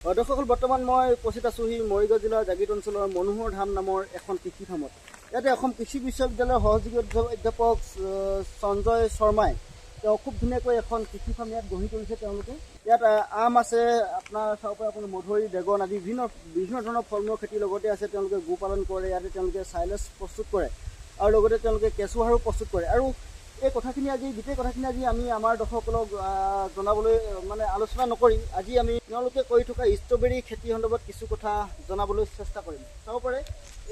দৰ্শকসকল বৰ্তমান মই উপস্থিত আছোঁ মৰিগাঁও জিলাৰ জাগিত অঞ্চলৰ মনোহৰ ধাম নামৰ এখন কৃষি ফাৰ্মত। ইয়াতে অসম কৃষি বিশ্ববিদ্যালয়ৰ সহযোগী অধ্যাপক সঞ্জয় শৰ্মাই তেওঁ খুব ধুনীয়াকৈ এখন কৃষি ফাৰ্ম ইয়াত গঢ়ি তুলিছে। তেওঁলোকে ইয়াত আম আছে, আপোনাৰ চাব পাৰে আপুনি মধুৰি, ড্ৰেগন আদি বিভিন্ন ধৰণৰ ফল মূলৰ খেতিৰ লগতে আছে। তেওঁলোকে গো পালন কৰে, ইয়াতে তেওঁলোকে চাইলেজ প্ৰস্তুত কৰে আৰু লগতে তেওঁলোকে কেঁচুসাৰো প্ৰস্তুত কৰে। আৰু এই কথাখিনি গোটেই কথাখিনি আমি আমাৰ দৰ্শকসকলক জনাবলৈ আলোচনা নকৰি আজি আমি তেওঁলোকে কৰি থকা ষ্ট্ৰবেৰী খেতি সন্দৰ্ভত কিছু কথা জনাবলৈ চেষ্টা কৰিম। চাব পাৰে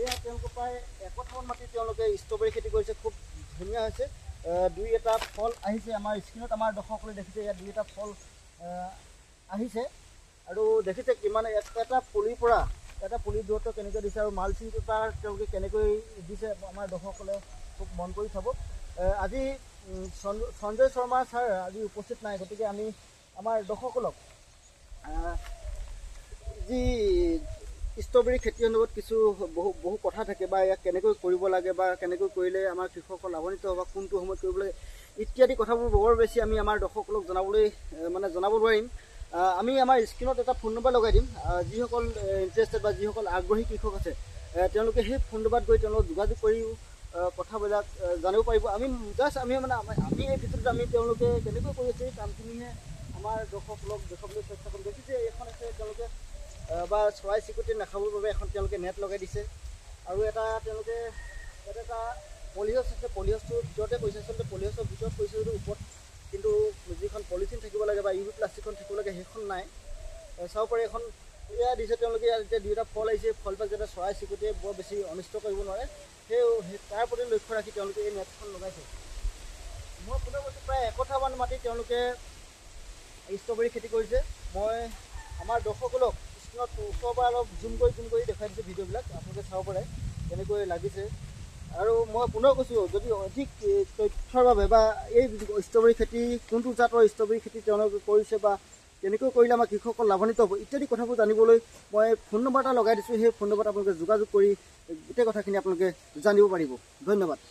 এয়া তেওঁলোকে প্ৰায় 1 কঠামান মাটিত তেওঁলোকে ষ্ট্ৰবেৰী খেতি কৰিছে। খুব ধুনীয়া হৈছে। দুই এটা ফল আহিছে, আমাৰ স্ক্ৰীণত আমাৰ দৰ্শকসকলে দেখিছে। ইয়াত দুই এটা ফল আহিছে আৰু দেখিছে কিমান এটা পুলিৰ পৰা এটা পুলিৰ দূৰত্ব কেনেকৈ দিছে আৰু মালচিং পেপাৰ তেওঁলোকে কেনেকৈ দিছে আমাৰ দৰ্শকসকলে খুব মন কৰি চাব। আজি সঞ্জয় শৰ্মা ছাৰ আজি উপস্থিত নাই, গতিকে আমি আমাৰ দৰ্শকসকলক যি ষ্ট্ৰবেৰী খেতি সন্দৰ্ভত কিছু বহু কথা থাকে বা ইয়াক কেনেকৈ কৰিব লাগে বা কেনেকৈ কৰিলে আমাৰ কৃষকসকল লাভান্বিত হ'ব বা কোনটো সময়ত কৰিব লাগে ইত্যাদি কথাবোৰ বৰ বেছি আমি আমাৰ দৰ্শকসকলক জনাব নোৱাৰিম। আমি আমাৰ স্ক্ৰীণত এটা ফোন নম্বৰ লগাই দিম। যিসকল ইণ্টাৰেষ্টেড বা যিসকল আগ্ৰহী কৃষক আছে তেওঁলোকে সেই ফোন নম্বৰত গৈ তেওঁলোকক যোগাযোগ কৰিও কথাবিলাক জানিব পাৰিব। আমি এই ভিতৰত আমি তেওঁলোকে কেনেকৈ কৰি আছে এই কামখিনিহে আমাৰ দৰ্শকসকলক দেখুৱাবলৈ চেষ্টা কৰিম। দেখিছে এইখন আছে তেওঁলোকে বা চৰাই চিৰিকটি নাখাবৰ বাবে এখন তেওঁলোকে নেট লগাই দিছে আৰু তেওঁলোকে ইয়াত এটা পলিহাউচ আছে। পলিহাউচটোৰ ভিতৰতে কৰিছে, আচলতে পলিহাউচৰ ভিতৰত কৰিছে যদিও ওপৰত কিন্তু যিখন পলিথিন থাকিব লাগে বা ইউভি প্লাষ্টিকখন থাকিব লাগে সেইখন নাই। চাব পাৰে এখন এয়া দিছে তেওঁলোকে। ইয়াত এতিয়া দুটা ফল আহিছে, ফলপাত যাতে চৰাই চিৰিকটিয়ে বৰ বেছি অনিষ্ট কৰিব নোৱাৰে সেই তাৰ প্ৰতি লক্ষ্য ৰাখি তেওঁলোকে এই নেটখন লগাইছে। মই কোনে কৈছোঁ প্ৰায় 1 কঠামান মাটিত তেওঁলোকে ষ্ট্ৰবেৰী খেতি কৰিছে। মই আমাৰ দৰ্শকসকলক স্ক্ৰীণত ওচৰৰ পৰা অলপ জুম কৰি দেখুৱাই দিছোঁ ভিডিঅ'বিলাক, আপোনালোকে চাব পাৰে কেনেকৈ লাগিছে। আৰু মই পুনৰ কৈছোঁ, যদি অধিক তথ্যৰ বাবে বা এই ষ্ট্ৰবেৰী খেতি কোনটো জাতৰ ষ্ট্ৰবেৰী খেতি তেওঁলোকে কৰিছে বা কেনেকৈ কৰিলে আমাৰ কৃষকসকল লাভান্বিত হ'ব ইত্যাদি কথাবোৰ জানিবলৈ মই ফোন নম্বৰ এটা লগাই দিছোঁ। সেই ফোন নম্বৰত আপোনালোকে যোগাযোগ কৰি গোটেই কথাখিনি আপোনালোকে জানিব পাৰিব। ধন্যবাদ।